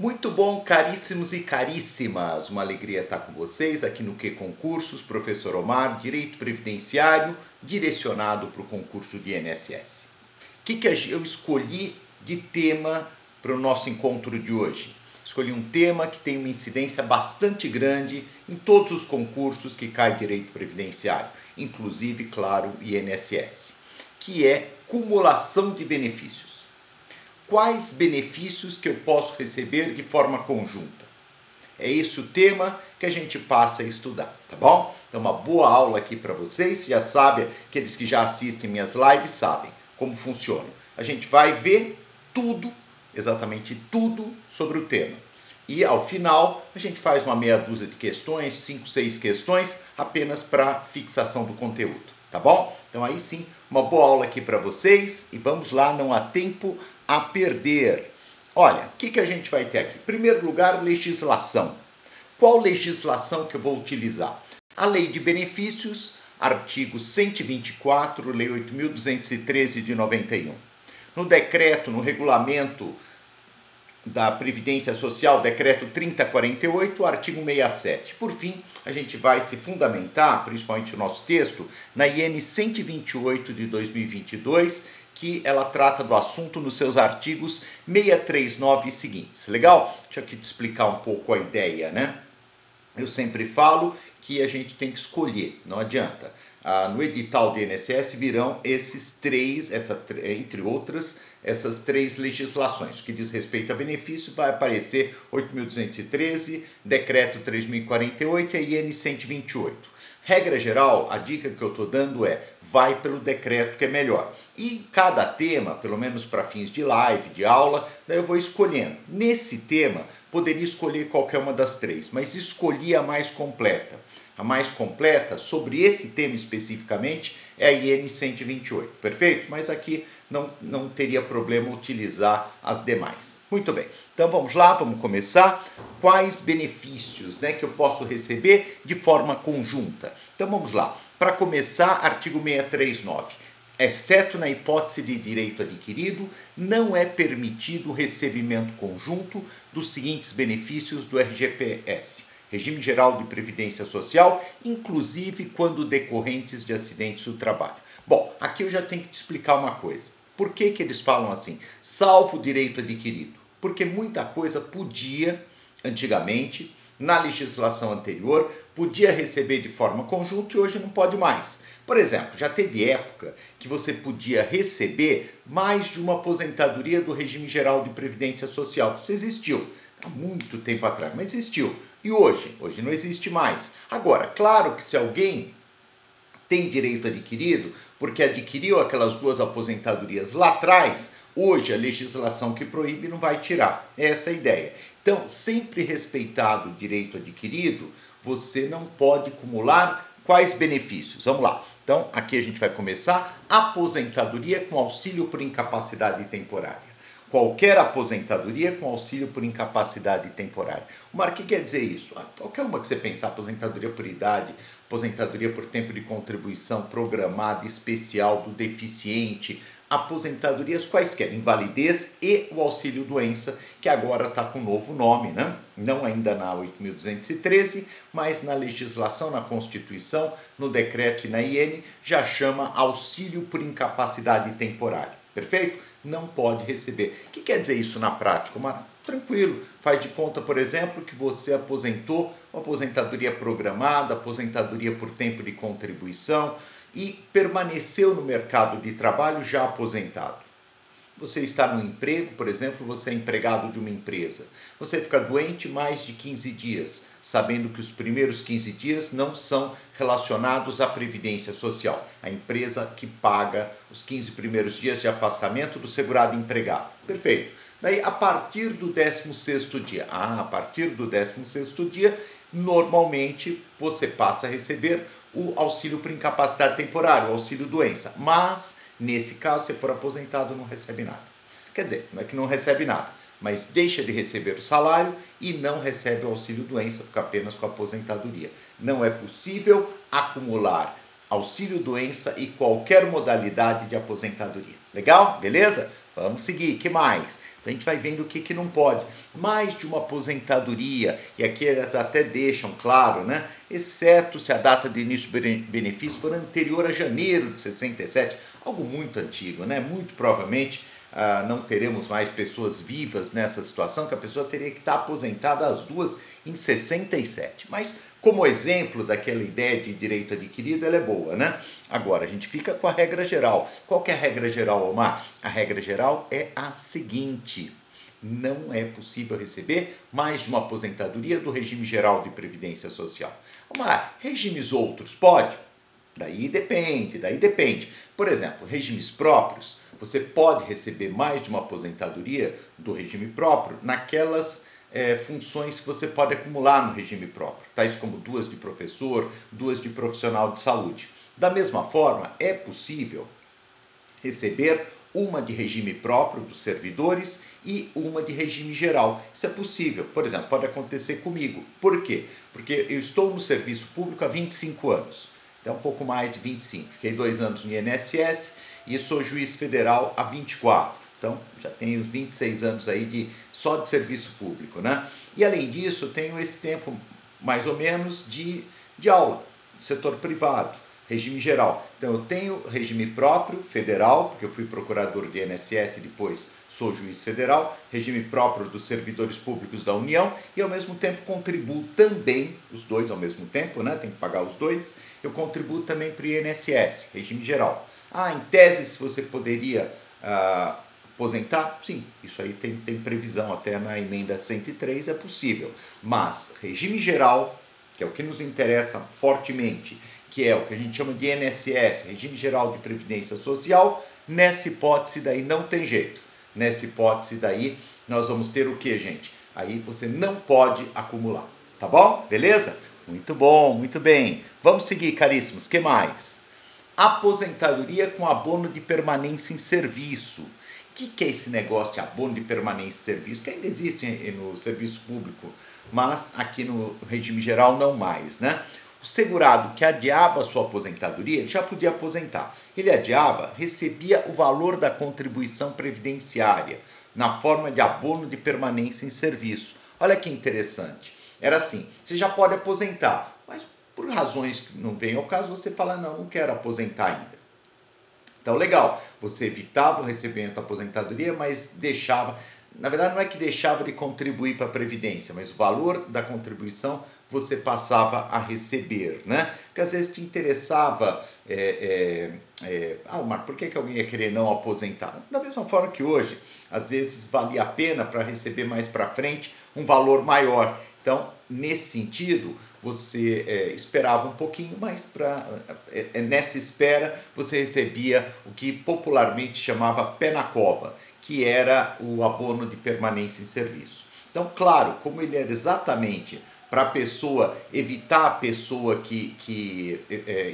Muito bom, caríssimos e caríssimas. Uma alegria estar com vocês aqui no Que Concursos, professor Omar, Direito Previdenciário, direcionado para o concurso de INSS. O que eu escolhi de tema para o nosso encontro de hoje? Escolhi um tema que tem uma incidência bastante grande em todos os concursos que cai direito previdenciário, inclusive, claro, INSS, que é cumulação de benefícios. Quais benefícios que eu posso receber de forma conjunta? É esse o tema que a gente passa a estudar, tá bom? Então, uma boa aula aqui para vocês. Já sabem, aqueles que já assistem minhas lives sabem como funciona. A gente vai ver tudo, exatamente tudo sobre o tema. E ao final, a gente faz uma meia dúzia de questões, 5, 6 questões, apenas para fixação do conteúdo, tá bom? Então aí sim, uma boa aula aqui para vocês e vamos lá, não há tempo a perder. Olha, o que a gente vai ter aqui? Em primeiro lugar, legislação. Qual legislação que eu vou utilizar? A Lei de Benefícios, artigo 124, Lei 8.213 de 91. No decreto, no regulamento da Previdência Social, decreto 3048, artigo 67. Por fim, a gente vai se fundamentar, principalmente o nosso texto, na IN 128 de 2022, que ela trata do assunto nos seus artigos 639 e seguintes. Legal? Deixa eu aqui te explicar um pouco a ideia, né? Eu sempre falo que a gente tem que escolher, não adianta. No edital do INSS virão esses três, entre outras, essas três legislações. O que diz respeito a benefício vai aparecer 8.213, decreto 3.048 e a IN 128. Regra geral, a dica que eu estou dando é, vai pelo decreto que é melhor. E cada tema, pelo menos para fins de live, de aula, daí eu vou escolhendo. Nesse tema, poderia escolher qualquer uma das três, mas escolhi a mais completa. A mais completa, sobre esse tema especificamente, é a IN 128, perfeito? Mas aqui não teria problema utilizar as demais. Muito bem, então vamos lá, vamos começar. Quais benefícios que eu posso receber de forma conjunta? Então vamos lá. Para começar, artigo 639. Exceto na hipótese de direito adquirido, não é permitido o recebimento conjunto dos seguintes benefícios do RGPS. Regime Geral de Previdência Social, inclusive quando decorrentes de acidentes do trabalho. Bom, aqui eu já tenho que te explicar uma coisa. Por que eles falam assim? Salvo o direito adquirido. Porque muita coisa podia, antigamente, na legislação anterior, podia receber de forma conjunta e hoje não pode mais. Por exemplo, já teve época que você podia receber mais de uma aposentadoria do Regime Geral de Previdência Social. Isso existiu há muito tempo atrás, mas existiu. E hoje? Hoje não existe mais. Agora, claro que se alguém tem direito adquirido, porque adquiriu aquelas duas aposentadorias lá atrás, hoje a legislação que proíbe não vai tirar. Essa é a ideia. Então, sempre respeitado o direito adquirido, você não pode acumular quais benefícios? Vamos lá. Então, aqui a gente vai começar. Aposentadoria com auxílio por incapacidade temporária. Qualquer aposentadoria com auxílio por incapacidade temporária. Mar, o que quer dizer isso? Qualquer uma que você pensar, aposentadoria por idade, aposentadoria por tempo de contribuição programada, especial, do deficiente, aposentadorias quaisquer, invalidez e o auxílio doença, que agora está com um novo nome, né? Não ainda na 8.213, mas na legislação, na Constituição, no decreto e na IN, já chama auxílio por incapacidade temporária. Perfeito? Não pode receber. O que quer dizer isso na prática? Tranquilo, faz de conta, por exemplo, que você aposentou, uma aposentadoria programada, aposentadoria por tempo de contribuição e permaneceu no mercado de trabalho já aposentado. Você está no emprego, por exemplo, você é empregado de uma empresa. Você fica doente mais de 15 dias, sabendo que os primeiros 15 dias não são relacionados à Previdência Social. A empresa que paga os 15 primeiros dias de afastamento do segurado empregado. Perfeito. Daí, a partir do 16º dia, a partir do 16º dia, normalmente você passa a receber o auxílio por incapacidade temporária, o auxílio doença. Mas nesse caso, se for aposentado, não recebe nada. Quer dizer, não é que não recebe nada, mas deixa de receber o salário e não recebe o auxílio-doença, fica apenas com a aposentadoria. Não é possível acumular auxílio-doença e qualquer modalidade de aposentadoria. Legal? Beleza? Vamos seguir, que mais? Então a gente vai vendo o que não pode. Mais de uma aposentadoria, e aqui elas até deixam claro, né? Exceto se a data de início do benefício for anterior a janeiro de 67, algo muito antigo, né? Muito provavelmente não teremos mais pessoas vivas nessa situação, que a pessoa teria que estar aposentada as duas em 67. Mas como exemplo daquela ideia de direito adquirido, ela é boa, né? Agora, a gente fica com a regra geral. Qual que é a regra geral, Omar? A regra geral é a seguinte: não é possível receber mais de uma aposentadoria do regime geral de previdência social. Omar, regimes outros pode? Daí depende. Por exemplo, regimes próprios, você pode receber mais de uma aposentadoria do regime próprio naquelas funções que você pode acumular no regime próprio, tais como 2 de professor, 2 de profissional de saúde. Da mesma forma, é possível receber uma de regime próprio dos servidores e uma de regime geral. Isso é possível. Por exemplo, pode acontecer comigo. Por quê? Porque eu estou no serviço público há 25 anos. Então, um pouco mais de 25. Fiquei 2 anos no INSS e sou juiz federal há 24. Então, já tenho 26 anos aí só de serviço público, né? E, além disso, tenho esse tempo, mais ou menos, de aula, setor privado, regime geral. Então, eu tenho regime próprio, federal, porque eu fui procurador de INSS e depois sou juiz federal, regime próprio dos servidores públicos da União e, ao mesmo tempo, contribuo também, os dois ao mesmo tempo, né? Tem que pagar os dois, eu contribuo também para o INSS, regime geral. Em tese, se você poderia aposentar? Sim, isso aí tem previsão até na emenda 103, é possível. Mas regime geral, que é o que nos interessa fortemente, que é o que a gente chama de INSS, Regime Geral de Previdência Social, nessa hipótese daí não tem jeito. Nessa hipótese daí nós vamos ter o que, gente? Aí você não pode acumular, tá bom? Beleza? Muito bom, muito bem. Vamos seguir, caríssimos. Que mais? Aposentadoria com abono de permanência em serviço. O que é esse negócio de abono de permanência em serviço? Que ainda existe no serviço público, mas aqui no regime geral não mais, né? O segurado que adiava a sua aposentadoria, ele já podia aposentar. Ele adiava, recebia o valor da contribuição previdenciária na forma de abono de permanência em serviço. Olha que interessante. Era assim, você já pode aposentar, mas por razões que não vêm ao caso, você fala, não quero aposentar ainda. Então, legal, você evitava o recebimento da aposentadoria, mas deixava, na verdade não é que deixava de contribuir para a Previdência, mas o valor da contribuição você passava a receber, né? Porque às vezes te interessava, Omar, por que alguém ia querer não aposentar? Da mesma forma que hoje, às vezes valia a pena para receber mais para frente um valor maior. Então, nesse sentido, você esperava um pouquinho, mas nessa espera você recebia o que popularmente chamava pé na cova, que era o abono de permanência em serviço. Então, claro, como ele era exatamente para a pessoa evitar a pessoa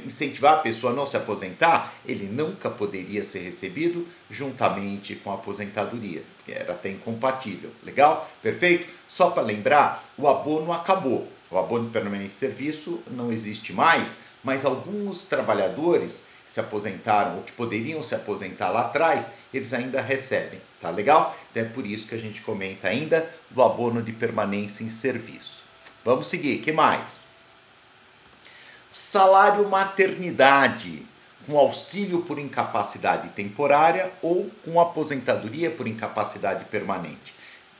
incentivar a pessoa a não se aposentar, ele nunca poderia ser recebido juntamente com a aposentadoria, que era até incompatível. Legal? Perfeito? Só para lembrar, o abono acabou. O abono de permanência em serviço não existe mais, mas alguns trabalhadores que se aposentaram ou que poderiam se aposentar lá atrás, eles ainda recebem, tá legal? Então é por isso que a gente comenta ainda do abono de permanência em serviço. Vamos seguir, que mais? Salário maternidade, com auxílio por incapacidade temporária ou com aposentadoria por incapacidade permanente.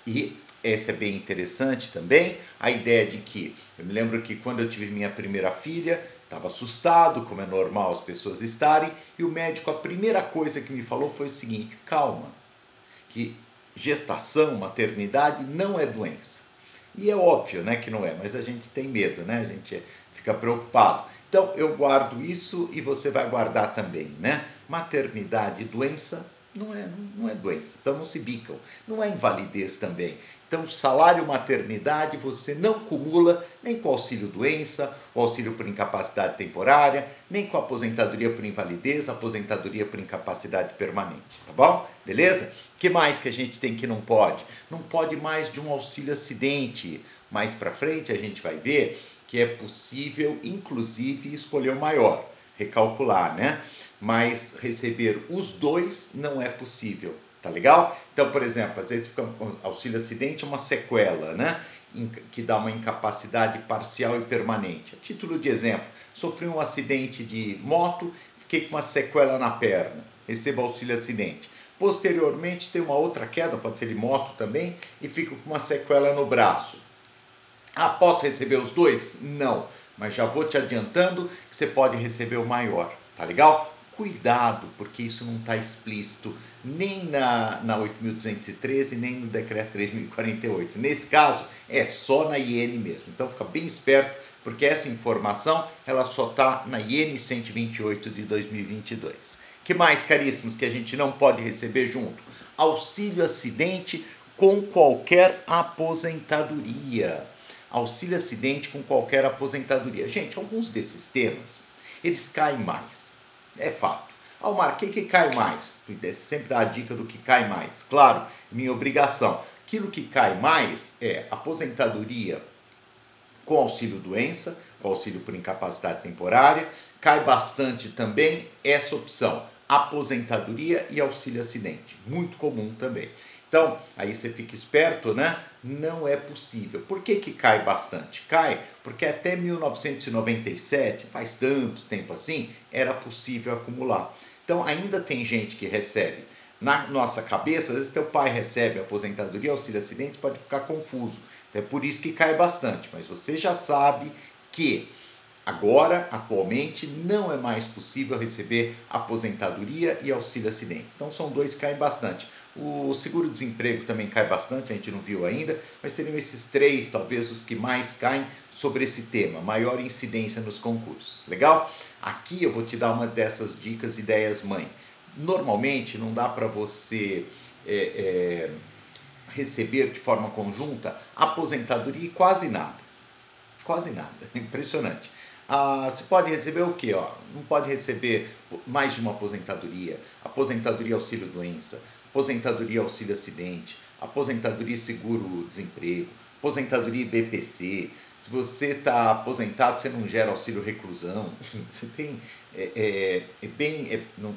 E essa é bem interessante também, a ideia de que, eu me lembro que quando eu tive minha primeira filha, estava assustado, como é normal as pessoas estarem, e o médico, a primeira coisa que me falou foi o seguinte: calma, que gestação, maternidade não é doença. E é óbvio, né, que não é, mas a gente tem medo, né? A gente fica preocupado. Então eu guardo isso e você vai guardar também, né? Maternidade e doença não é doença, então não se bicam. Não é invalidez também. Então, salário maternidade você não cumula nem com auxílio doença, o auxílio por incapacidade temporária, nem com aposentadoria por invalidez, aposentadoria por incapacidade permanente, tá bom? Beleza? O que mais que a gente tem que não pode? Não pode mais de um auxílio acidente. Mais para frente a gente vai ver que é possível, inclusive, escolher o maior, recalcular, né? Mas receber os dois não é possível. tá legal? Então, por exemplo, às vezes fica auxílio acidente é uma sequela, né? Que dá uma incapacidade parcial e permanente. A título de exemplo, sofri um acidente de moto, fiquei com uma sequela na perna, recebo auxílio acidente. Posteriormente tem uma outra queda, pode ser de moto também, e fico com uma sequela no braço. Ah, posso receber os dois? Não, mas já vou te adiantando que você pode receber o maior, tá legal? Cuidado, porque isso não está explícito nem na 8.213, nem no decreto 3.048. Nesse caso, é só na IN mesmo. Então, fica bem esperto, porque essa informação ela só está na IN 128 de 2022. Que mais, caríssimos, que a gente não pode receber junto? Auxílio acidente com qualquer aposentadoria. Auxílio acidente com qualquer aposentadoria. Gente, alguns desses temas, eles caem mais. É fato. Almar, o que cai mais? Sempre dá a dica do que cai mais. Claro, minha obrigação. Aquilo que cai mais é aposentadoria com auxílio doença, com auxílio por incapacidade temporária. Cai bastante também essa opção, aposentadoria e auxílio acidente. Muito comum também. Então, aí você fica esperto, né? Não é possível. Por que cai bastante? Cai porque até 1997, faz tanto tempo assim, era possível acumular. Então, ainda tem gente que recebe. Na nossa cabeça, às vezes teu pai recebe aposentadoria, auxílio acidente, pode ficar confuso. É por isso que cai bastante. Mas você já sabe que agora, atualmente, não é mais possível receber aposentadoria e auxílio acidente. Então são dois que caem bastante. O seguro-desemprego também cai bastante, a gente não viu ainda, mas seriam esses três, talvez, os que mais caem sobre esse tema, maior incidência nos concursos. Legal? Aqui eu vou te dar uma dessas dicas, ideias mãe. Normalmente não dá para você receber de forma conjunta aposentadoria e quase nada. Quase nada, impressionante. Você pode receber o quê? Não pode receber mais de uma aposentadoria, aposentadoria auxílio doença, aposentadoria auxílio acidente, aposentadoria seguro-desemprego, aposentadoria BPC. Se você está aposentado, você não gera auxílio reclusão. Você tem,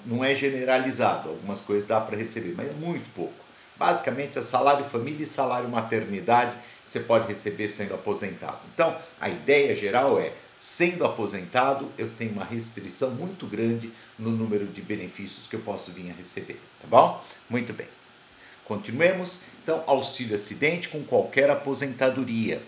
não é generalizado, algumas coisas dá para receber, mas é muito pouco. Basicamente é salário família e salário maternidade que você pode receber sendo aposentado. Então, a ideia geral é, sendo aposentado, eu tenho uma restrição muito grande no número de benefícios que eu posso vir a receber, tá bom? Muito bem. Continuemos. Então, auxílio acidente com qualquer aposentadoria.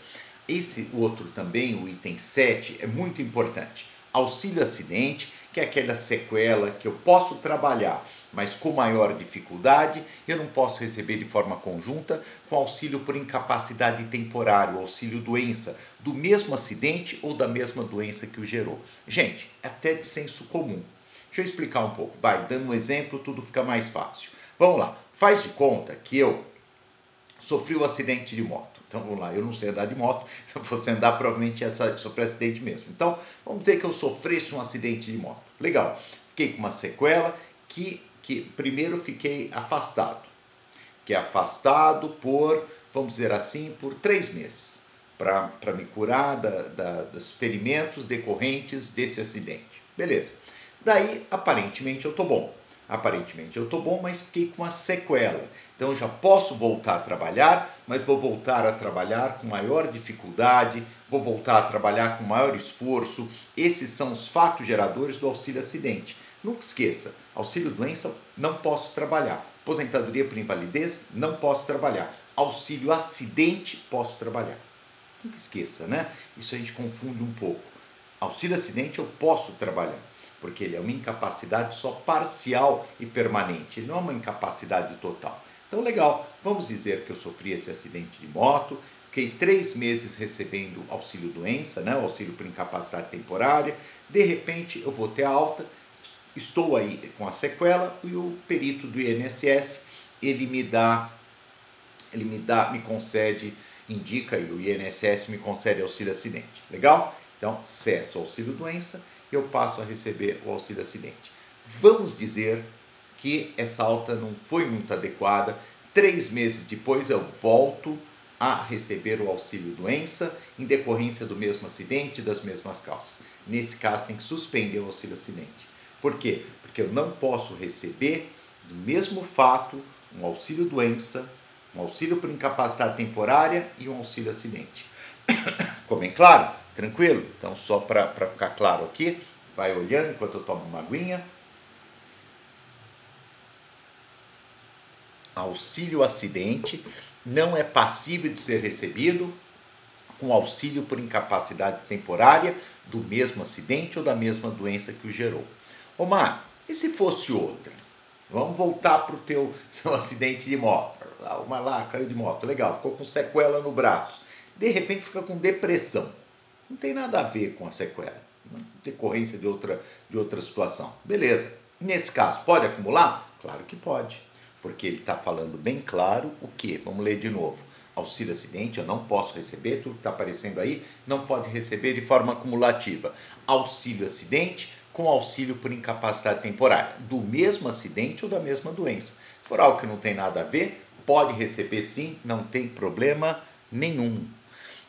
Esse outro também, o item 7, é muito importante. Auxílio acidente, que é aquela sequela que eu posso trabalhar, mas com maior dificuldade, eu não posso receber de forma conjunta com auxílio por incapacidade temporária, auxílio doença, do mesmo acidente ou da mesma doença que o gerou. Gente, é até de senso comum. Deixa eu explicar um pouco. Vai, dando um exemplo, tudo fica mais fácil. Vamos lá. Faz de conta que eu sofri um acidente de moto. Então vamos lá, eu não sei andar de moto, se eu fosse andar provavelmente ia sofrer acidente mesmo. Então vamos dizer que eu sofresse um acidente de moto. Legal, fiquei com uma sequela que primeiro fiquei afastado. Fiquei afastado por, vamos dizer assim, por 3 meses. Para me curar dos ferimentos decorrentes desse acidente. Beleza. Daí, aparentemente, eu estou bom. Aparentemente eu estou bom, mas fiquei com uma sequela. Então eu já posso voltar a trabalhar, mas vou voltar a trabalhar com maior dificuldade, vou voltar a trabalhar com maior esforço. Esses são os fatos geradores do auxílio acidente. Nunca esqueça, auxílio doença, não posso trabalhar. Aposentadoria por invalidez, não posso trabalhar. Auxílio acidente, posso trabalhar. Nunca esqueça, né? Isso a gente confunde um pouco. Auxílio acidente eu posso trabalhar, porque ele é uma incapacidade só parcial e permanente, ele não é uma incapacidade total. Então, legal, vamos dizer que eu sofri esse acidente de moto, fiquei 3 meses recebendo auxílio doença, né, auxílio por incapacidade temporária, de repente eu vou ter alta, estou aí com a sequela e o perito do INSS, ele me concede, indica e o INSS me concede auxílio acidente, legal? Então, cessa o auxílio doença, eu passo a receber o auxílio acidente. Vamos dizer que essa alta não foi muito adequada, 3 meses depois eu volto a receber o auxílio doença em decorrência do mesmo acidente, das mesmas causas. Nesse caso tem que suspender o auxílio acidente. Por quê? Porque eu não posso receber do mesmo fato um auxílio doença, um auxílio por incapacidade temporária e um auxílio acidente. Ficou bem claro? Tranquilo? Então, só para ficar claro aqui, vai olhando enquanto eu tomo uma aguinha. Auxílio acidente não é passível de ser recebido com auxílio por incapacidade temporária do mesmo acidente ou da mesma doença que o gerou. Omar, e se fosse outra? Vamos voltar para o seu acidente de moto. Uma lá caiu de moto, legal, ficou com sequela no braço. De repente fica com depressão. Não tem nada a ver com a sequela, decorrência de outra situação. Beleza. Nesse caso, pode acumular? Claro que pode, porque ele está falando bem claro o que? Vamos ler de novo. Auxílio acidente, eu não posso receber, tudo que está aparecendo aí, não pode receber de forma acumulativa. Auxílio acidente com auxílio por incapacidade temporária, do mesmo acidente ou da mesma doença. Se for algo que não tem nada a ver, pode receber sim, não tem problema nenhum.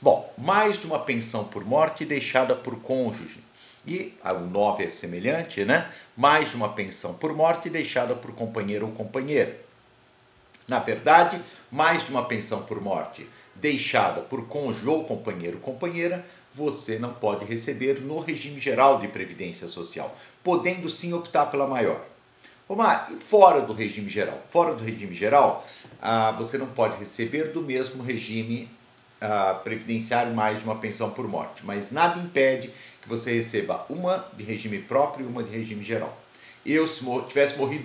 Bom, mais de uma pensão por morte deixada por cônjuge. E o 9 é semelhante, né? Mais de uma pensão por morte deixada por companheiro ou companheira. Na verdade, mais de uma pensão por morte deixada por cônjuge ou companheiro ou companheira, você não pode receber no regime geral de previdência social, podendo sim optar pela maior. Omar, e fora do regime geral? Fora do regime geral, você não pode receber do mesmo regime previdenciário mais de uma pensão por morte, mas nada impede que você receba uma de regime próprio e uma de regime geral. Eu, se tivesse morri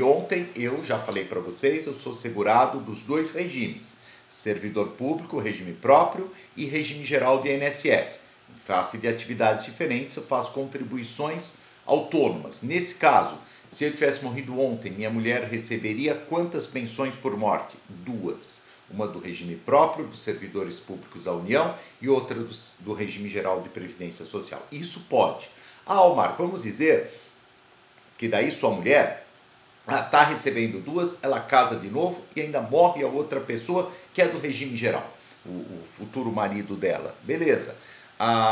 ontem, eu já falei para vocês, eu sou segurado dos dois regimes, servidor público, regime próprio e regime geral de INSS. Em face de atividades diferentes, eu faço contribuições autônomas. Nesse caso, se eu tivesse morrido ontem, minha mulher receberia quantas pensões por morte? 2. Uma do regime próprio dos servidores públicos da União e outra do regime geral de previdência social. Isso pode. Omar, vamos dizer que daí sua mulher está recebendo 2, ela casa de novo e ainda morre a outra pessoa que é do regime geral, o futuro marido dela. Beleza.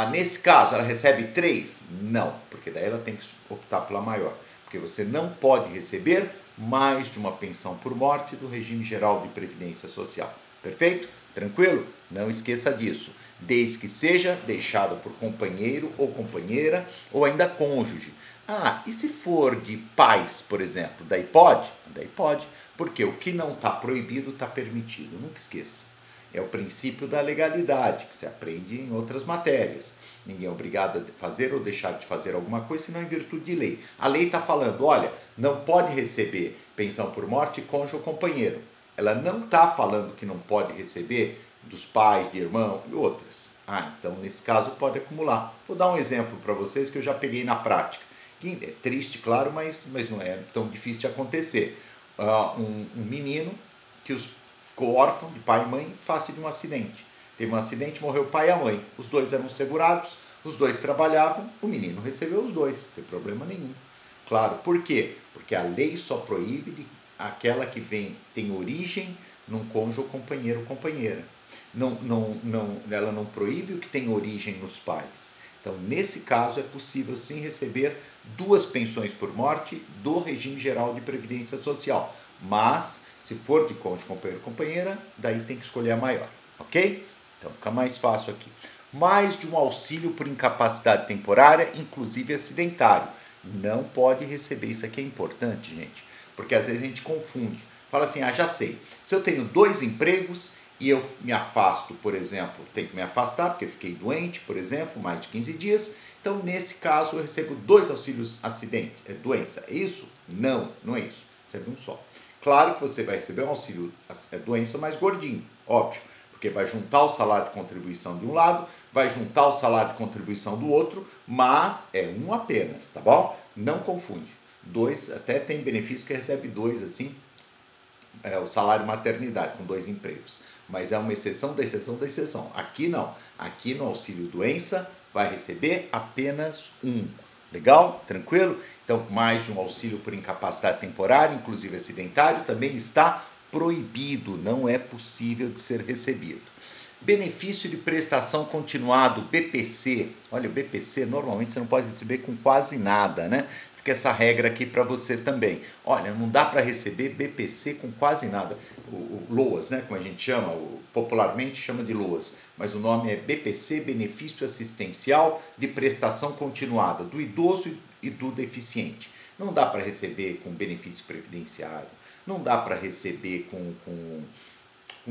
Nesse caso, ela recebe 3? Não, porque daí ela tem que optar pela maior. Porque você não pode receber mais de uma pensão por morte do regime geral de previdência social. Perfeito? Tranquilo? Não esqueça disso. Desde que seja deixado por companheiro ou companheira ou ainda cônjuge. E se for de pais, por exemplo, daí pode? Daí pode, porque o que não está proibido está permitido. Nunca esqueça. É o princípio da legalidade, que se aprende em outras matérias. Ninguém é obrigado a fazer ou deixar de fazer alguma coisa, senão em virtude de lei. A lei está falando, olha, não pode receber pensão por morte cônjuge ou companheiro. Ela não está falando que não pode receber dos pais, de irmão e outras. Então nesse caso pode acumular. Vou dar um exemplo para vocês que eu já peguei na prática. Que é triste, claro, mas não é tão difícil de acontecer. Um menino que ficou órfão de pai e mãe face de um acidente. Teve um acidente, morreu o pai e a mãe. Os dois eram segurados, os dois trabalhavam, o menino recebeu os dois, não tem problema nenhum. Claro, por quê? Porque a lei só proíbe aquela que tem origem num cônjuge ou companheiro ou companheira. Ela não proíbe o que tem origem nos pais. Então, nesse caso, é possível sim receber 2 pensões por morte do regime geral de previdência social. Mas, se for de cônjuge, companheiro ou companheira, daí tem que escolher a maior, ok? Então, fica mais fácil aqui. Mais de um auxílio por incapacidade temporária, inclusive acidentário. Não pode receber, isso aqui é importante, gente, porque às vezes a gente confunde. Fala assim, já sei, se eu tenho 2 empregos e eu me afasto, por exemplo, tenho que me afastar porque fiquei doente, por exemplo, mais de 15 dias, então nesse caso eu recebo 2 auxílios acidente, doença, é isso? Não, não é isso, recebe um só. Claro que você vai receber um auxílio doença mais gordinho, óbvio, porque vai juntar o salário de contribuição de um lado, vai juntar o salário de contribuição do outro, mas é um apenas, tá bom? Não confunde. 2, até tem benefício que recebe 2, assim, o salário maternidade, com 2 empregos. Mas é uma exceção da exceção da exceção. Aqui não. Aqui no auxílio doença vai receber apenas 1. Legal? Tranquilo? Então, mais de um auxílio por incapacidade temporária, inclusive acidentário, também está proibido, não é possível de ser recebido. Benefício de prestação continuado, BPC. Olha, o BPC normalmente você não pode receber com quase nada, né? fica essa regra aqui para você também. Olha, não dá para receber BPC com quase nada. O LOAS, né, como a gente chama, popularmente chama de LOAS, mas o nome é BPC, Benefício Assistencial de Prestação Continuada, do idoso e do deficiente. Não dá para receber com benefício previdenciário, não dá para receber com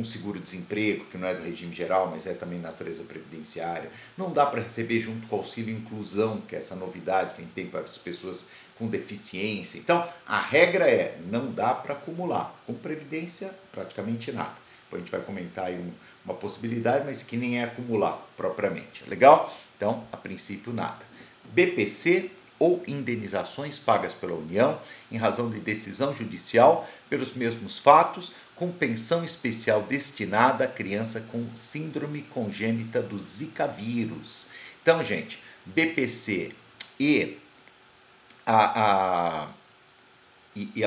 seguro-desemprego, que não é do regime geral, mas é também natureza previdenciária. Não dá para receber junto com o auxílio inclusão, que é essa novidade que a gente tem para as pessoas com deficiência. Então, a regra é, não dá para acumular. Com previdência, praticamente nada. Depois a gente vai comentar aí uma possibilidade, mas que nem é acumular propriamente. Legal? Então, a princípio, nada. BPC ou indenizações pagas pela União em razão de decisão judicial pelos mesmos fatos, com pensão especial destinada à criança com síndrome congênita do Zika vírus. Então, gente, BPC e a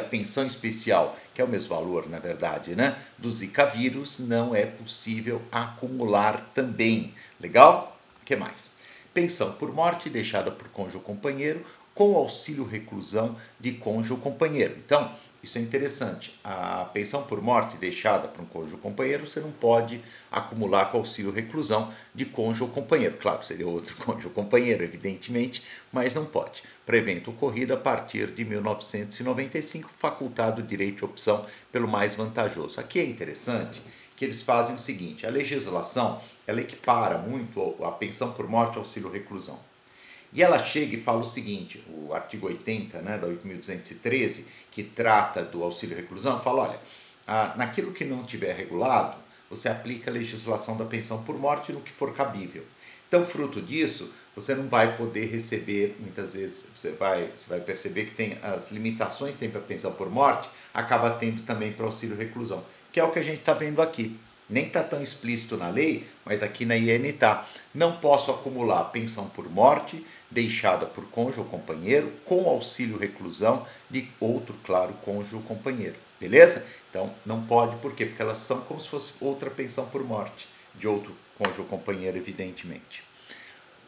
pensão especial, que é o mesmo valor, na verdade, né, do Zika vírus, não é possível acumular também. Legal? O que mais? Pensão por morte deixada por cônjuge ou companheiro com auxílio reclusão de cônjuge ou companheiro. Então, isso é interessante. A pensão por morte deixada por um cônjuge ou companheiro, você não pode acumular com auxílio reclusão de cônjuge ou companheiro. Claro, seria outro cônjuge ou companheiro, evidentemente, mas não pode. Para evento ocorrido a partir de 1995, facultado o direito de opção pelo mais vantajoso. Aqui é interessante que eles fazem o seguinte, a legislação, ela equipara muito a pensão por morte ao auxílio reclusão. E ela chega e fala o seguinte, o artigo 80, né, da 8.213, que trata do auxílio reclusão, fala, olha, naquilo que não tiver regulado, você aplica a legislação da pensão por morte no que for cabível. Então, fruto disso, você não vai poder receber, muitas vezes, você vai perceber que tem as limitações que tem para a pensão por morte, acaba tendo também para o auxílio reclusão, que é o que a gente está vendo aqui. Nem está tão explícito na lei, mas aqui na IN está. Não posso acumular pensão por morte, deixada por cônjuge ou companheiro, com auxílio reclusão de outro, claro, cônjuge ou companheiro. Beleza? Então, não pode, por quê? Porque elas são como se fosse outra pensão por morte, de outro cônjuge ou companheiro, evidentemente.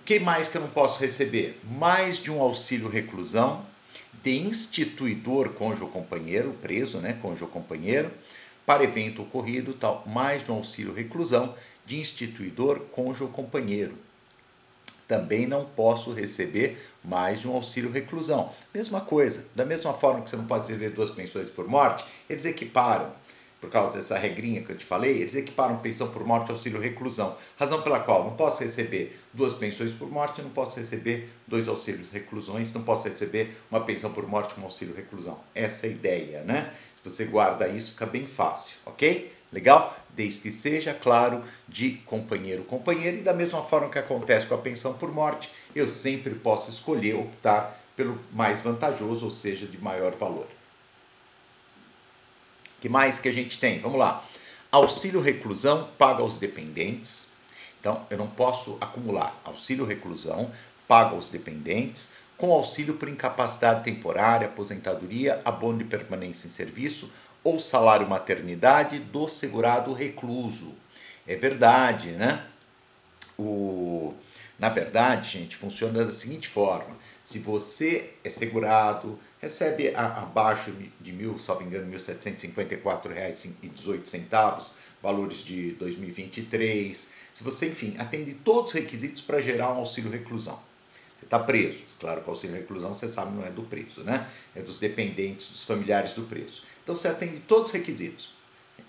O que mais que eu não posso receber? Mais de um auxílio reclusão de instituidor cônjuge ou companheiro, preso, né, cônjuge ou companheiro, para evento ocorrido, tal, mais de um auxílio reclusão de instituidor, cônjuge ou companheiro. Também não posso receber mais de um auxílio reclusão. Mesma coisa, da mesma forma que você não pode receber 2 pensões por morte, eles equiparam, por causa dessa regrinha que eu te falei, eles equiparam pensão por morte e auxílio reclusão. Razão pela qual não posso receber 2 pensões por morte, não posso receber 2 auxílios reclusões, não posso receber uma pensão por morte e um auxílio reclusão. Essa é a ideia, né? Se você guarda isso, fica bem fácil, ok? Legal? Desde que seja, claro, de companheiro companheiro. E da mesma forma que acontece com a pensão por morte, eu sempre posso escolher optar pelo mais vantajoso, ou seja, de maior valor. O que mais que a gente tem? Vamos lá. Auxílio reclusão paga aos dependentes. Então, eu não posso acumular auxílio reclusão, paga aos dependentes, com auxílio por incapacidade temporária, aposentadoria, abono de permanência em serviço ou salário maternidade do segurado recluso. É verdade, né? Na verdade, gente, funciona da seguinte forma. Se você é segurado, recebe abaixo de salvo engano, R$ 1.754,18, valores de 2023. Se você, enfim, atende todos os requisitos para gerar um auxílio reclusão. Você está preso. Claro que o auxílio reclusão, você sabe, não é do preso, né? É dos dependentes, dos familiares do preso. Então, você atende todos os requisitos.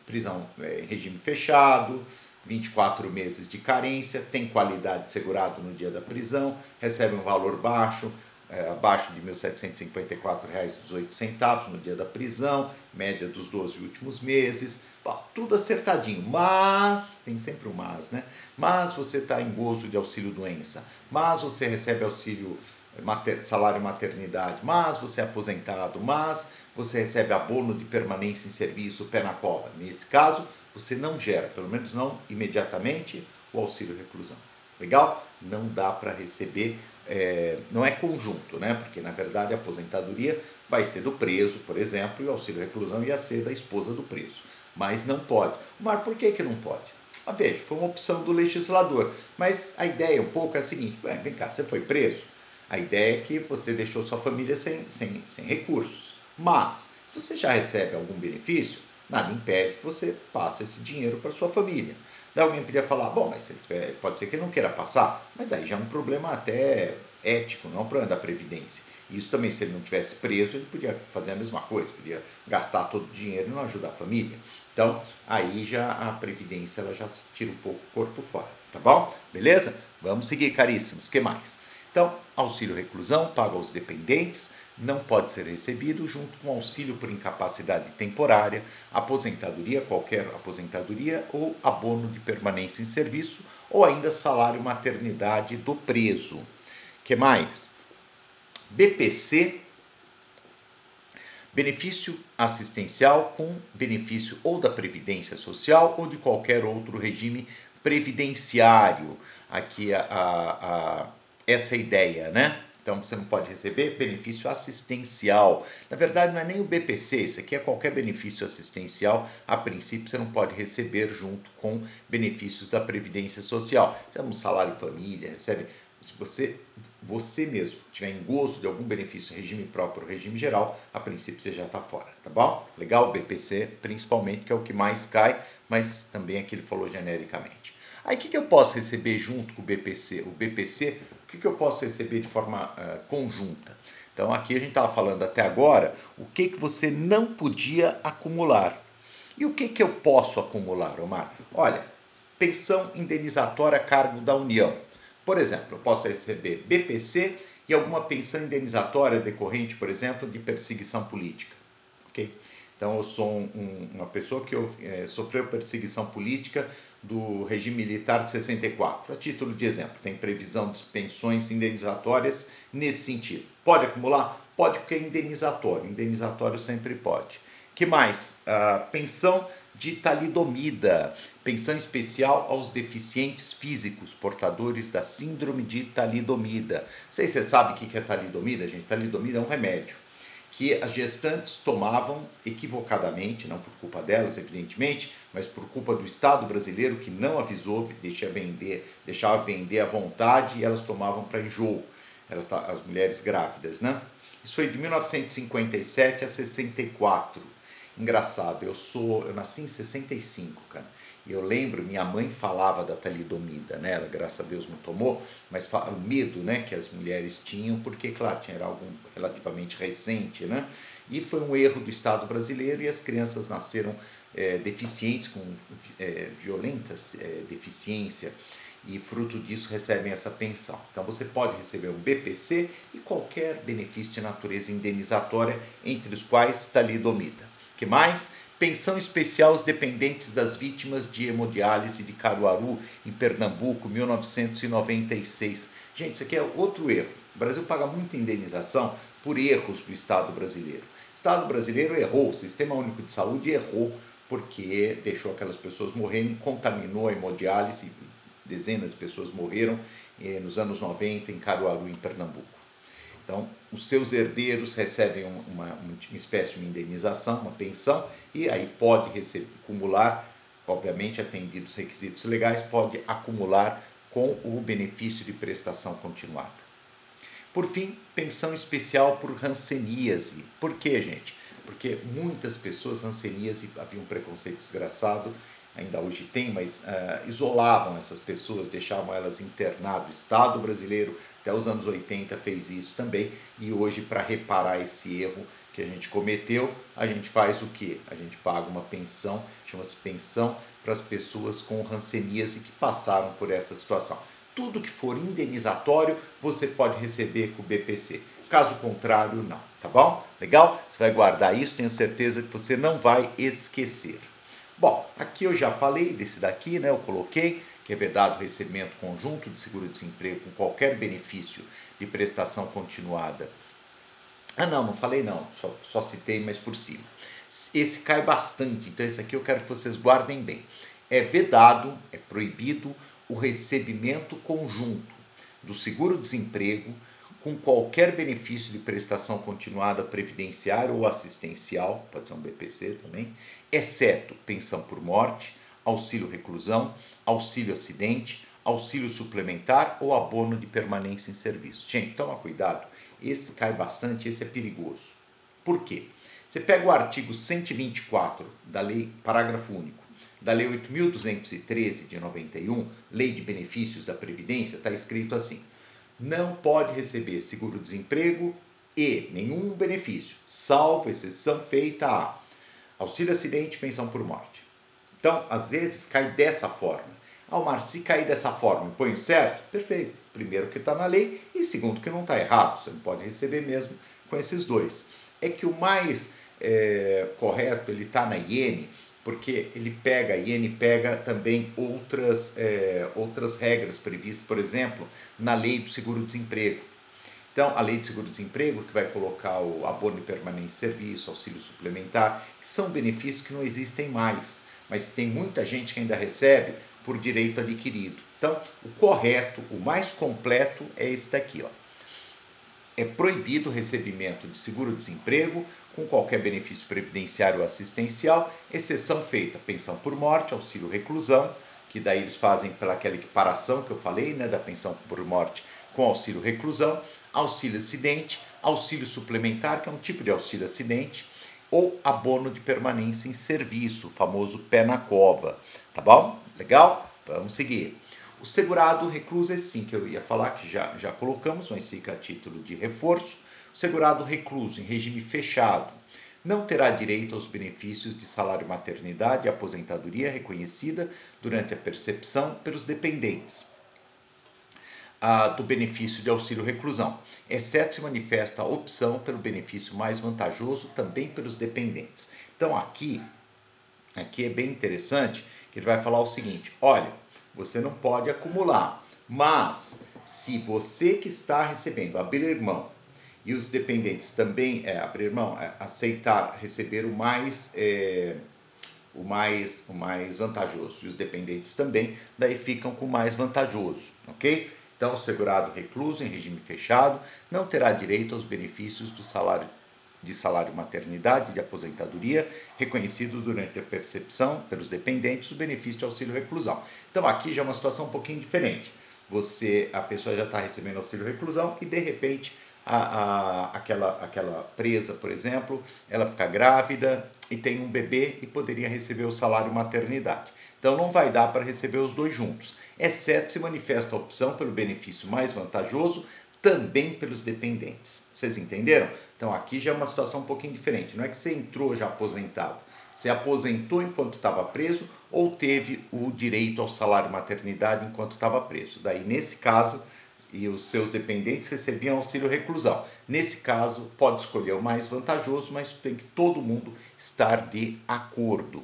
Prisão em regime fechado, 24 meses de carência, tem qualidade de segurado no dia da prisão, recebe um valor baixo, abaixo de R$ 1.754,18 no dia da prisão, média dos 12 últimos meses, tudo acertadinho, mas, tem sempre um mas, né? Mas você está em gozo de auxílio doença, mas você recebe auxílio salário maternidade, mas você é aposentado, mas você recebe abono de permanência em serviço, pé na cova. Nesse caso, você não gera, pelo menos não imediatamente, o auxílio reclusão. Legal? Não dá para receber, não é conjunto, né? Porque na verdade a aposentadoria vai ser do preso, por exemplo, e o auxílio reclusão ia ser da esposa do preso. Mas não pode. Mas por que não pode? Veja, foi uma opção do legislador. Mas a ideia um pouco é a seguinte, vem cá, você foi preso? A ideia é que você deixou sua família sem recursos. Mas, se você já recebe algum benefício, nada impede que você passe esse dinheiro para sua família. Daí alguém podia falar, bom, mas pode ser que ele não queira passar, mas daí já é um problema até ético, não é um problema da Previdência. Isso também, se ele não tivesse preso, ele podia fazer a mesma coisa, podia gastar todo o dinheiro e não ajudar a família. Então, aí já a Previdência ela já tira um pouco o corpo fora, tá bom? Beleza? Vamos seguir, caríssimos. O que mais? Então, auxílio reclusão, pago aos dependentes, não pode ser recebido junto com auxílio por incapacidade temporária, aposentadoria, qualquer aposentadoria ou abono de permanência em serviço ou ainda salário maternidade do preso. Que mais? BPC, benefício assistencial com benefício ou da Previdência Social ou de qualquer outro regime previdenciário. Aqui essa ideia, né? Então você não pode receber benefício assistencial. Na verdade, não é nem o BPC, isso aqui é qualquer benefício assistencial. A princípio, você não pode receber junto com benefícios da Previdência Social. Você é um salário família, recebe. Se você mesmo tiver em gozo de algum benefício regime próprio ou regime geral, a princípio você já está fora, tá bom? Legal? O BPC principalmente, que é o que mais cai, mas também aqui ele falou genericamente. Aí o que eu posso receber junto com o BPC? O BPC, o que eu posso receber de forma conjunta? Então aqui a gente estava falando até agora o que você não podia acumular. E o que eu posso acumular, Omar? Olha, pensão indenizatória a cargo da União. Por exemplo, eu posso receber BPC e alguma pensão indenizatória decorrente, por exemplo, de perseguição política. Okay? Então, eu sou uma pessoa que sofreu perseguição política do regime militar de 64. A título de exemplo, tem previsão de pensões indenizatórias nesse sentido. Pode acumular? Pode, porque é indenizatório. Indenizatório sempre pode. Que mais? Pensão de talidomida, pensão especial aos deficientes físicos, portadores da síndrome de talidomida. Não sei se você sabe o que é talidomida, gente. Talidomida é um remédio que as gestantes tomavam equivocadamente, não por culpa delas, evidentemente, mas por culpa do Estado brasileiro que não avisou, deixava vender à vontade e elas tomavam para enjoo, as mulheres grávidas, né? Isso foi de 1957 a 64. Engraçado, eu nasci em 65, cara. E eu lembro, minha mãe falava da talidomida, né? Ela, graças a Deus, não tomou, mas o medo, né, que as mulheres tinham, porque, claro, era algo relativamente recente, né? E foi um erro do Estado brasileiro e as crianças nasceram deficientes, com violentas deficiência, e fruto disso recebem essa pensão. Então você pode receber um BPC e qualquer benefício de natureza indenizatória, entre os quais talidomida. Que mais? Pensão especial aos dependentes das vítimas de hemodiálise de Caruaru, em Pernambuco, 1996. Gente, isso aqui é outro erro. O Brasil paga muita indenização por erros do Estado brasileiro. O Estado brasileiro errou, o Sistema Único de Saúde errou, porque deixou aquelas pessoas morrerem, contaminou a hemodiálise, dezenas de pessoas morreram nos anos 90 em Caruaru, em Pernambuco. Então, os seus herdeiros recebem uma espécie de indenização, uma pensão, e aí pode acumular, obviamente atendidos os requisitos legais, pode acumular com o benefício de prestação continuada. Por fim, pensão especial por hanseníase. Por quê, gente? Porque muitas pessoas, hanseníase, havia um preconceito desgraçado, ainda hoje tem, mas isolavam essas pessoas, deixavam elas internadas. O Estado brasileiro, até os anos 80, fez isso também, e hoje, para reparar esse erro que a gente cometeu, a gente faz o quê? A gente paga uma pensão, chama-se pensão para as pessoas com hanseníase que passaram por essa situação. Tudo que for indenizatório, você pode receber com o BPC. Caso contrário, não, tá bom? Legal? Você vai guardar isso, tenho certeza que você não vai esquecer. Bom, aqui eu já falei desse daqui, né? Eu coloquei que é vedado o recebimento conjunto de seguro-desemprego com qualquer benefício de prestação continuada. Não falei não, só citei, mas por cima. Esse cai bastante, então esse aqui eu quero que vocês guardem bem. É vedado, é proibido o recebimento conjunto do seguro-desemprego com qualquer benefício de prestação continuada previdenciária ou assistencial, pode ser um BPC também, exceto pensão por morte, auxílio reclusão, auxílio acidente, auxílio suplementar ou abono de permanência em serviço. Gente, toma cuidado, esse cai bastante, esse é perigoso. Por quê? Você pega o artigo 124 da lei, parágrafo único, da lei 8.213 de 91, Lei de Benefícios da Previdência, está escrito assim: não pode receber seguro-desemprego e nenhum benefício, salvo exceção feita a auxílio acidente e pensão por morte. Então, às vezes, cai dessa forma. Mar, se cair dessa forma, põe o certo? Perfeito. Primeiro que está na lei e segundo que não está errado. Você não pode receber mesmo com esses dois. É que o mais correto, ele está na IN, porque a IN pega também outras regras previstas, por exemplo, na lei do seguro-desemprego. Então, a lei de seguro-desemprego, que vai colocar o abono de permanência de serviço, auxílio suplementar, que são benefícios que não existem mais, mas tem muita gente que ainda recebe por direito adquirido. Então, o correto, o mais completo é esse daqui, ó. É proibido o recebimento de seguro-desemprego com qualquer benefício previdenciário ou assistencial, exceção feita pensão por morte, auxílio reclusão, que daí eles fazem pelaquela equiparação que eu falei, né, da pensão por morte com auxílio reclusão, auxílio acidente, auxílio suplementar, que é um tipo de auxílio acidente, ou abono de permanência em serviço, o famoso pé na cova, tá bom? Legal? Vamos seguir. O segurado recluso, esse sim que eu ia falar, que já colocamos, mas fica a título de reforço. O segurado recluso em regime fechado não terá direito aos benefícios de salário maternidade e aposentadoria reconhecida durante a percepção pelos dependentes do benefício de auxílio reclusão, exceto se manifesta a opção pelo benefício mais vantajoso também pelos dependentes. Então aqui é bem interessante, que ele vai falar o seguinte: olha, você não pode acumular, mas se você que está recebendo abrir mão e os dependentes também abrir mão, aceitar receber o mais vantajoso e os dependentes também, daí ficam com o mais vantajoso, ok? Então, o segurado recluso em regime fechado não terá direito aos benefícios do salário maternidade e de aposentadoria reconhecidos durante a percepção pelos dependentes do benefício de auxílio reclusão. Então, aqui já é uma situação um pouquinho diferente. A pessoa já está recebendo auxílio reclusão e, de repente, aquela presa, por exemplo, ela fica grávida e tem um bebê e poderia receber o salário maternidade. Então não vai dar para receber os dois juntos, exceto se manifesta a opção pelo benefício mais vantajoso também pelos dependentes. Vocês entenderam? Então aqui já é uma situação um pouquinho diferente. Não é que você entrou já aposentado, você aposentou enquanto estava preso ou teve o direito ao salário maternidade enquanto estava preso. Daí, nesse caso, e os seus dependentes recebiam auxílio reclusão. Nesse caso, pode escolher o mais vantajoso, mas tem que todo mundo estar de acordo.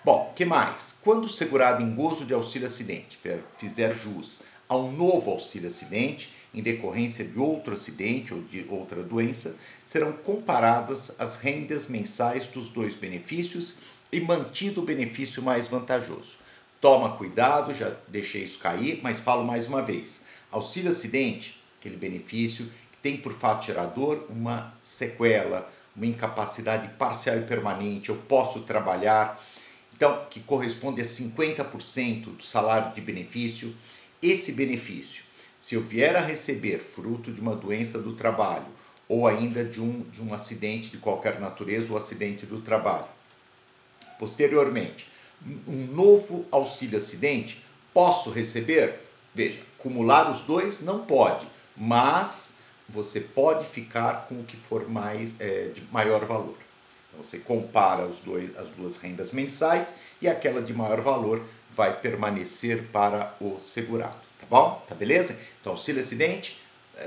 Bom, o que mais? Quando o segurado em gozo de auxílio acidente fizer jus a um novo auxílio acidente, em decorrência de outro acidente ou de outra doença, serão comparadas as rendas mensais dos dois benefícios e mantido o benefício mais vantajoso. Toma cuidado, já deixei isso cair, mas falo mais uma vez. Auxílio acidente, aquele benefício que tem por fato gerador uma sequela, uma incapacidade parcial e permanente, eu posso trabalhar, então, que corresponde a 50% do salário de benefício. Esse benefício, se eu vier a receber fruto de uma doença do trabalho ou ainda de um acidente de qualquer natureza ou acidente do trabalho, posteriormente, um novo auxílio acidente, posso receber? Veja, acumular os dois não pode, mas você pode ficar com o que for de maior valor. Então, você compara as duas rendas mensais e aquela de maior valor vai permanecer para o segurado, tá bom? Tá beleza? Então, auxílio acidente,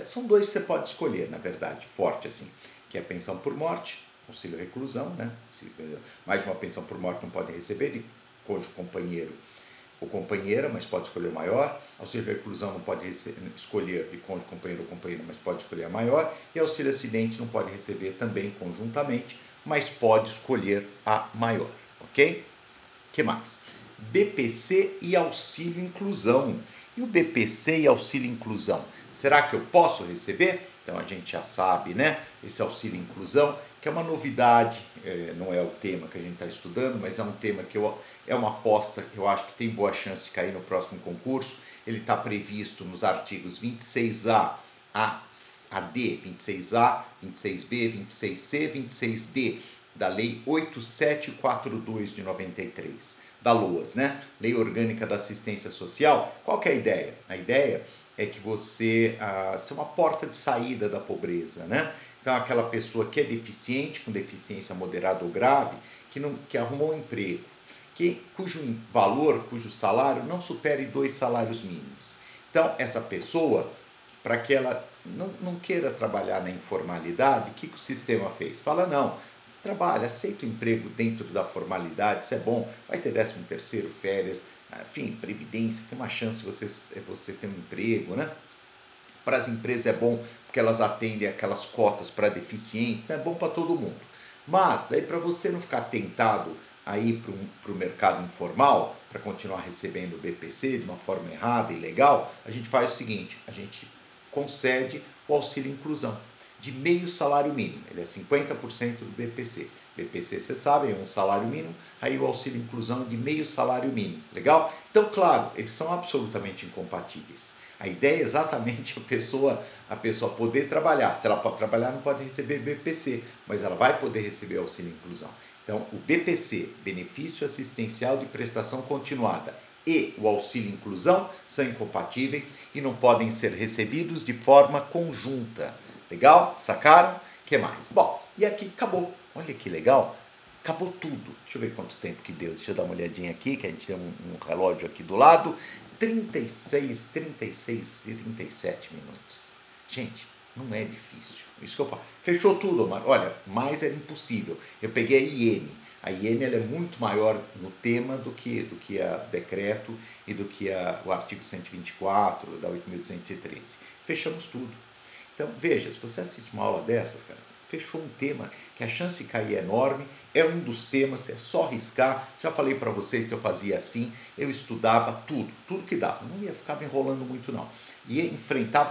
são dois que você pode escolher, na verdade, forte assim, que é a pensão por morte, auxílio reclusão, né? Mais de uma pensão por morte não pode receber, de cônjuge, companheiro ou companheira, mas pode escolher o maior. Auxílio reclusão não pode escolher de cônjuge, companheiro ou companheira, mas pode escolher a maior. E auxílio acidente não pode receber também conjuntamente, mas pode escolher a maior, ok? O que mais? BPC e auxílio inclusão. E o BPC e auxílio inclusão, será que eu posso receber? Então a gente já sabe, né? Esse auxílio inclusão, que é uma novidade, não é o tema que a gente está estudando, mas é um tema que é uma aposta que eu acho que tem boa chance de cair no próximo concurso. Ele está previsto nos artigos 26A a D, 26A, 26B, 26C, 26D, da Lei 8742 de 93, da LOAS, né? Lei Orgânica da Assistência Social. Qual que é a ideia? A ideia é que você ser uma porta de saída da pobreza, né? Então, aquela pessoa que é deficiente, com deficiência moderada ou grave, que arrumou um emprego, cujo valor, cujo salário não supere 2 salários mínimos. Então, essa pessoa, para que ela não queira trabalhar na informalidade, o que o sistema fez? Fala, não, trabalha, aceita o emprego dentro da formalidade, isso é bom, vai ter 13º, férias, enfim, previdência, tem uma chance de você ter um emprego, né? Para as empresas é bom porque elas atendem aquelas cotas para deficiente, é bom para todo mundo. Mas daí, para você não ficar tentado a ir para o mercado informal, para continuar recebendo o BPC de uma forma errada e ilegal, a gente faz o seguinte, a gente concede o auxílio inclusão de meio salário mínimo, ele é 50% do BPC. BPC, você sabe, é um salário mínimo, aí o auxílio inclusão é de meio salário mínimo, legal? Então, claro, eles são absolutamente incompatíveis. A ideia é exatamente a pessoa poder trabalhar. Se ela pode trabalhar, não pode receber BPC, mas ela vai poder receber auxílio inclusão. Então, o BPC, Benefício Assistencial de Prestação Continuada, e o auxílio inclusão são incompatíveis e não podem ser recebidos de forma conjunta. Legal? Sacaram? O que mais? Bom, e aqui acabou. Olha que legal. Acabou tudo. Deixa eu ver quanto tempo que deu. Deixa eu dar uma olhadinha aqui, que a gente tem um relógio aqui do lado. 36 e 37 minutos. Gente, não é difícil. Isso que eu falo. Fechou tudo, Omar. Olha, mais era impossível. Eu peguei a IN. A IN ela é muito maior no tema do que a decreto e do que o artigo 124 da 8.213. Fechamos tudo. Então, veja, se você assiste uma aula dessas, cara, fechou um tema que a chance de cair é enorme, é um dos temas, é só riscar. Já falei para vocês que eu fazia assim, eu estudava tudo que dava, não ia ficar enrolando muito não. Ia enfrentar,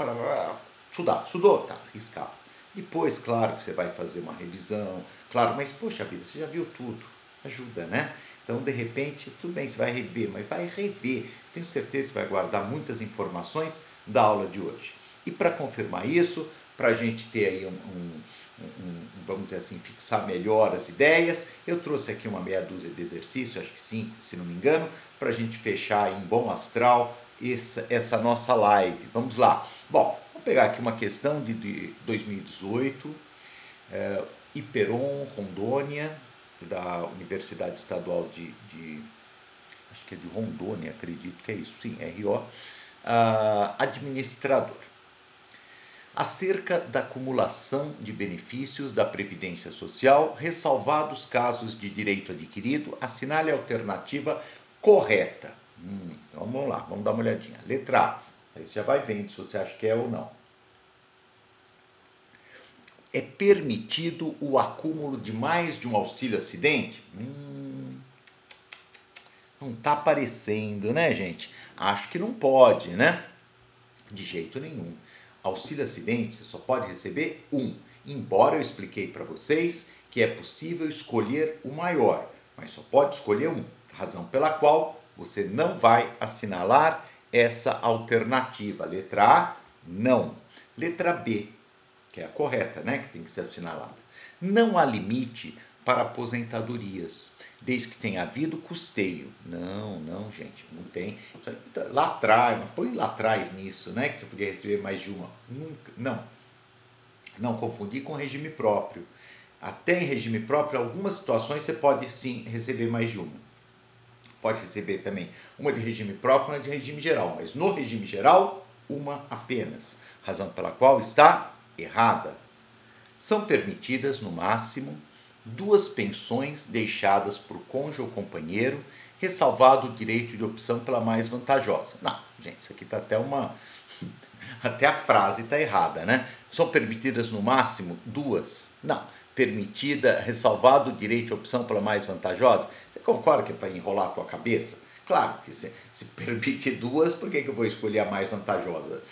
estudou, tá, riscava. Depois, claro que você vai fazer uma revisão, claro, mas poxa vida, você já viu tudo, ajuda, né? Então, de repente, tudo bem, você vai rever, mas vai rever. Tenho certeza que você vai guardar muitas informações da aula de hoje. E para confirmar isso, para a gente ter aí vamos dizer assim, fixar melhor as ideias, eu trouxe aqui uma meia dúzia de exercícios, acho que 5, se não me engano, para a gente fechar em bom astral essa nossa live. Vamos lá. Bom, vamos pegar aqui uma questão de 2018, Iperon, Rondônia, da Universidade Estadual acho que é de Rondônia, acredito que é isso, sim, RO, administrador. Acerca da acumulação de benefícios da Previdência Social, ressalvados casos de direito adquirido, assinale a alternativa correta. Então vamos lá, vamos dar uma olhadinha. Letra A, aí você já vai vendo se você acha que é ou não. É permitido o acúmulo de mais de um auxílio acidente? Não está aparecendo, né, gente? Acho que não pode, né? De jeito nenhum. Auxílio acidente, você só pode receber um. Embora eu expliquei para vocês que é possível escolher o maior, mas só pode escolher um. Razão pela qual você não vai assinalar essa alternativa. Letra A, não. Letra B, que é a correta, né? Que tem que ser assinalada. Não há limite para aposentadorias, desde que tenha havido custeio. Não, gente, não tem. Lá atrás, põe lá atrás nisso, né? Que você podia receber mais de uma. Nunca, não confundir com regime próprio. Até em regime próprio, algumas situações você pode sim receber mais de uma. Pode receber também uma de regime próprio e uma de regime geral, mas no regime geral, uma apenas. Razão pela qual está errada. São permitidas, no máximo, 2 pensões deixadas por cônjuge ou companheiro, ressalvado o direito de opção pela mais vantajosa. Não, gente, isso aqui está até a frase está errada, né? São permitidas no máximo 2? Não. Permitida, ressalvado o direito de opção pela mais vantajosa? Você concorda que é para enrolar a tua cabeça? Claro que se permite duas, por que eu vou escolher a mais vantajosa?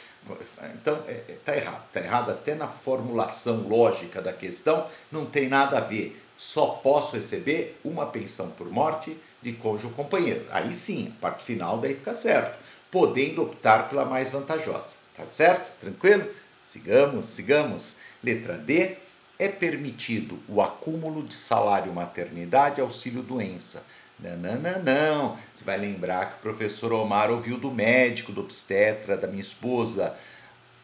Então, está errado. Está errado até na formulação lógica da questão, não tem nada a ver. Só posso receber uma pensão por morte de cônjuge ou companheiro. Aí sim, a parte final daí fica certo, podendo optar pela mais vantajosa. Tá certo? Tranquilo? Sigamos. Letra D. É permitido o acúmulo de salário maternidade e auxílio doença. Não. Você vai lembrar que o professor Omar ouviu do médico, do obstetra, da minha esposa.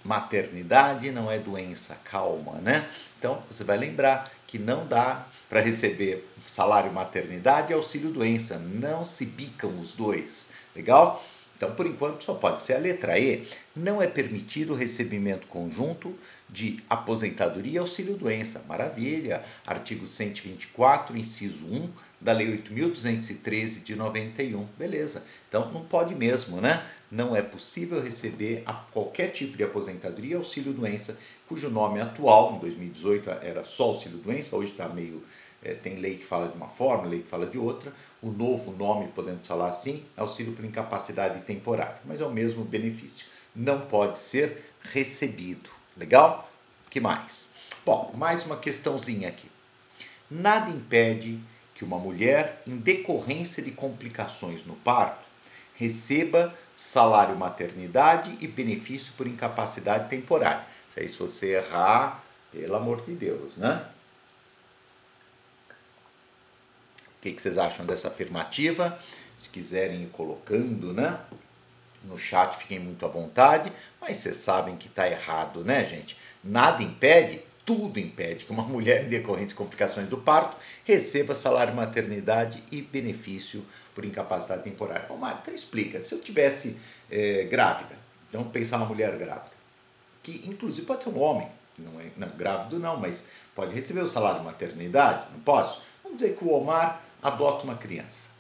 Maternidade não é doença, calma, né? Então você vai lembrar que não dá para receber salário maternidade e auxílio doença. Não se bicam os dois. Legal? Então, por enquanto, só pode ser a letra E. Não é permitido o recebimento conjunto de aposentadoria e auxílio-doença. Maravilha! Artigo 124, inciso 1 da Lei 8.213 de 91. Beleza. Então, não pode mesmo, né? Não é possível receber qualquer tipo de aposentadoria e auxílio-doença, cujo nome atual, em 2018, era só auxílio-doença, hoje está meio... tem lei que fala de uma forma, lei que fala de outra. O novo nome, podemos falar assim, é auxílio por incapacidade temporária, mas é o mesmo benefício. Não pode ser recebido. Legal? Que mais? Bom, mais uma questãozinha aqui. Nada impede que uma mulher, em decorrência de complicações no parto, receba salário maternidade e benefício por incapacidade temporária. Isso aí, se você errar, pelo amor de Deus, né? O que vocês acham dessa afirmativa? Se quiserem ir colocando, né? No chat, fiquem muito à vontade, mas vocês sabem que está errado, né, gente? Nada impede, tudo impede que uma mulher em decorrentes complicações do parto receba salário maternidade e benefício por incapacidade temporária. Bom, Mário, então explica, se eu tivesse grávida, vamos pensar uma mulher grávida, que inclusive pode ser um homem, não grávido não, mas pode receber o salário maternidade, não posso? Vamos dizer que o Omar adota uma criança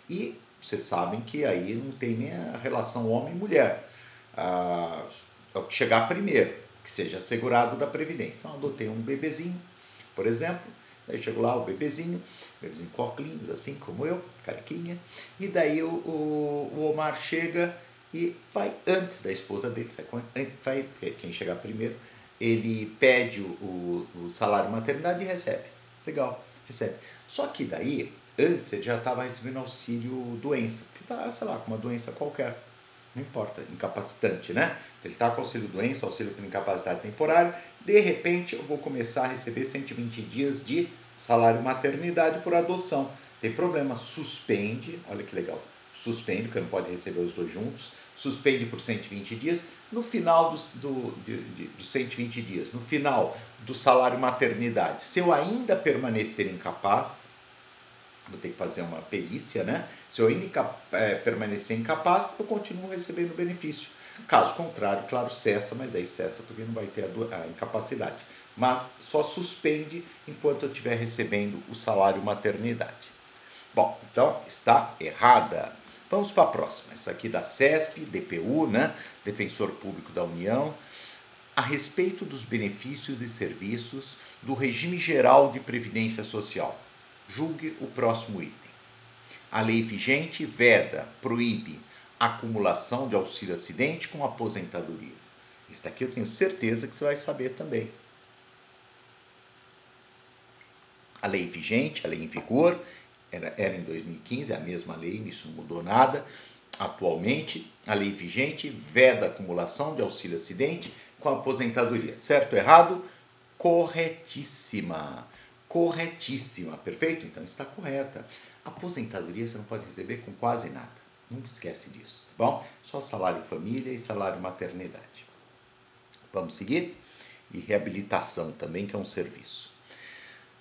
e vocês sabem que aí não tem nem a relação homem-mulher. É o que chegar primeiro, que seja assegurado da Previdência. Então, adotei um bebezinho, por exemplo. Daí chegou lá o bebezinho com óculos, assim como eu, carequinha. E daí o Omar chega e vai antes da esposa dele. Quem chegar primeiro, ele pede o salário maternidade e recebe. Legal, recebe. Só que daí, antes ele já estava recebendo auxílio doença, que está, sei lá, com uma doença qualquer, não importa, incapacitante, né? Ele está com auxílio doença, auxílio por incapacidade temporária, de repente eu vou começar a receber 120 dias de salário maternidade por adoção. Tem problema, suspende, olha que legal, suspende, porque não pode receber os dois juntos, suspende por 120 dias, no final dos 120 dias, no final do salário maternidade, se eu ainda permanecer incapaz, vou ter que fazer uma perícia, né? Se eu ainda permanecer incapaz, eu continuo recebendo o benefício. Caso contrário, claro, cessa, mas daí cessa porque não vai ter a incapacidade. Mas só suspende enquanto eu estiver recebendo o salário maternidade. Bom, então está errada. Vamos para a próxima. Essa aqui da CESP, DPU, né? Defensor Público da União. A respeito dos benefícios e serviços do regime geral de previdência social. Julgue o próximo item. A lei vigente veda, proíbe a acumulação de auxílio acidente com aposentadoria. Isso daqui eu tenho certeza que você vai saber também. A lei vigente, a lei em vigor, era em 2015, a mesma lei, isso não mudou nada. Atualmente, a lei vigente veda a acumulação de auxílio acidente com aposentadoria. Certo ou errado? Corretíssima. Corretíssima, perfeito? Então está correta. Aposentadoria você não pode receber com quase nada. Nunca esquece disso, tá bom? Só salário família e salário maternidade. Vamos seguir? E reabilitação também, que é um serviço.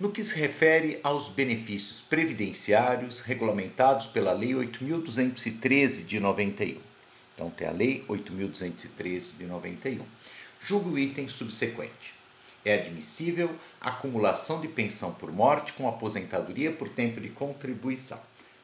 No que se refere aos benefícios previdenciários regulamentados pela Lei 8.213 de 91. Então tem a Lei 8.213 de 91. Julgue o item subsequente. É admissível a acumulação de pensão por morte com aposentadoria por tempo de contribuição.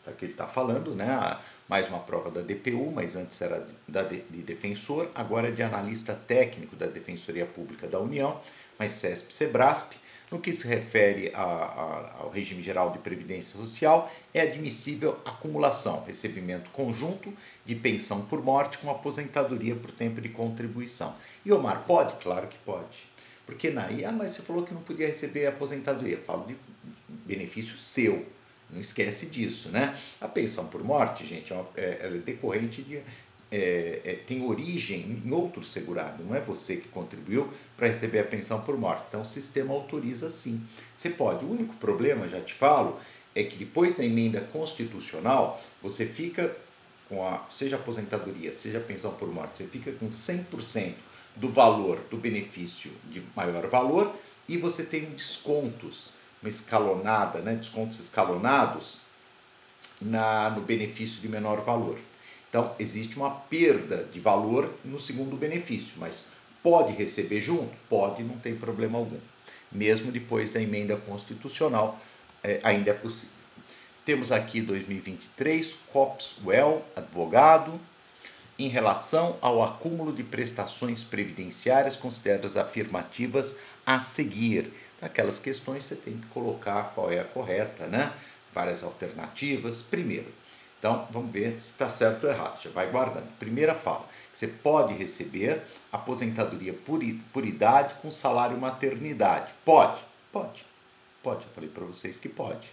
Aqui ele está falando, né? Mais uma prova da DPU, mas antes era de defensor, agora é de analista técnico da Defensoria Pública da União, mas CESP-Sebrasp, No que se refere ao regime geral de previdência social, é admissível acumulação, recebimento conjunto de pensão por morte com aposentadoria por tempo de contribuição. E Omar, pode? Claro que pode. Porque mas você falou que não podia receber aposentadoria. Eu falo de benefício seu. Não esquece disso, né? A pensão por morte, gente, ela é decorrente de... tem origem em outro segurado, não é você que contribuiu para receber a pensão por morte. Então o sistema autoriza sim. Você pode. O único problema, já te falo, é que depois da emenda constitucional, você fica seja aposentadoria, seja pensão por morte, você fica com 100% do valor do benefício de maior valor e você tem descontos, uma escalonada, né, descontos escalonados no benefício de menor valor. Então, existe uma perda de valor no segundo benefício, mas pode receber junto? Pode, não tem problema algum. Mesmo depois da emenda constitucional, ainda é possível. Temos aqui 2023, Copswell, advogado, em relação ao acúmulo de prestações previdenciárias consideradas afirmativas a seguir. Aquelas questões você tem que colocar qual é a correta, né? Várias alternativas. Primeiro, então vamos ver se está certo ou errado, já vai guardando. Primeira fala, você pode receber aposentadoria por idade com salário maternidade. Pode? Pode. Pode, eu falei para vocês que pode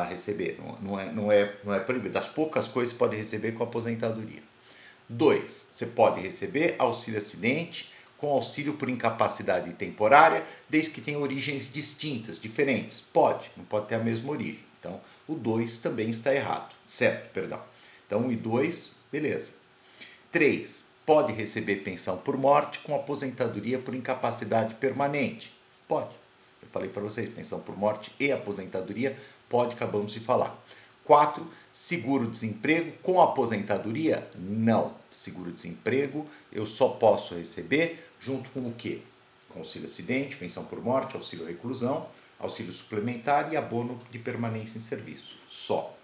receber, não é proibido. Das poucas coisas que pode receber com aposentadoria. 2. Você pode receber auxílio acidente com auxílio por incapacidade temporária, desde que tenha origens distintas, diferentes. Pode, não pode ter a mesma origem. Então, o 2 também está errado. Certo, perdão. Então, 1 e 2, beleza. 3. Pode receber pensão por morte com aposentadoria por incapacidade permanente. Pode. Eu falei para vocês, pensão por morte e aposentadoria, pode, acabamos de falar. 4. Seguro-desemprego com aposentadoria? Não. Seguro-desemprego eu só posso receber junto com o quê? Com auxílio acidente, pensão por morte, auxílio reclusão, auxílio suplementar e abono de permanência em serviço. Só.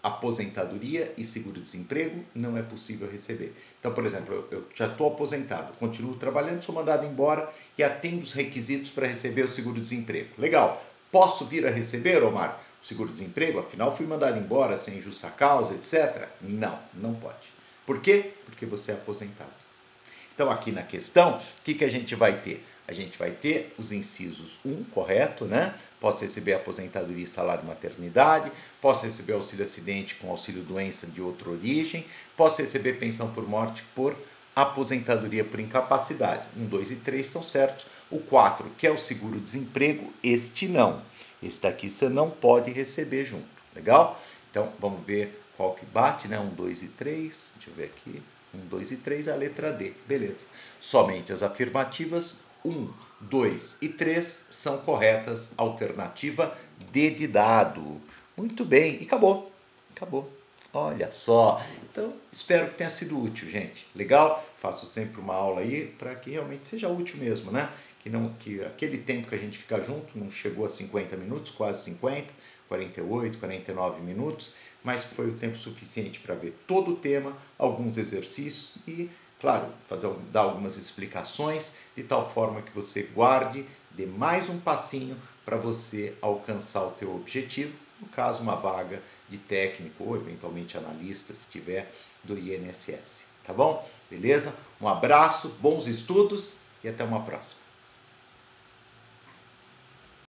Aposentadoria e seguro-desemprego não é possível receber. Então, por exemplo, eu já estou aposentado, continuo trabalhando, sou mandado embora e atendo os requisitos para receber o seguro-desemprego. Legal. Posso vir a receber, Omar, o seguro-desemprego? Afinal, fui mandado embora sem justa causa, etc. Não, não pode. Por quê? Porque você é aposentado. Então, aqui na questão, o que a gente vai ter? A gente vai ter os incisos 1, correto, né? Posso receber aposentadoria e salário maternidade, posso receber auxílio acidente com auxílio doença de outra origem, posso receber pensão por morte por aposentadoria por incapacidade. 1, 2 e 3 estão certos. O 4, que é o seguro-desemprego, este não. Este aqui você não pode receber junto, legal? Então, vamos ver qual que bate, né? 1, 2 e 3, deixa eu ver aqui. 1, 2 e 3, a letra D, beleza. Somente as afirmativas 1, 2 e 3 são corretas, alternativa D de dado. Muito bem, e acabou, acabou. Olha só, então espero que tenha sido útil, gente. Legal? Faço sempre uma aula aí para que realmente seja útil mesmo, né? Que aquele tempo que a gente fica junto não chegou a 50 minutos, quase 50, 48, 49 minutos, mas foi o tempo suficiente para ver todo o tema, alguns exercícios e, claro, dar algumas explicações de tal forma que você guarde, dê mais um passinho para você alcançar o teu objetivo, no caso uma vaga de técnico ou eventualmente analista, se tiver, do INSS. Tá bom? Beleza? Um abraço, bons estudos e até uma próxima.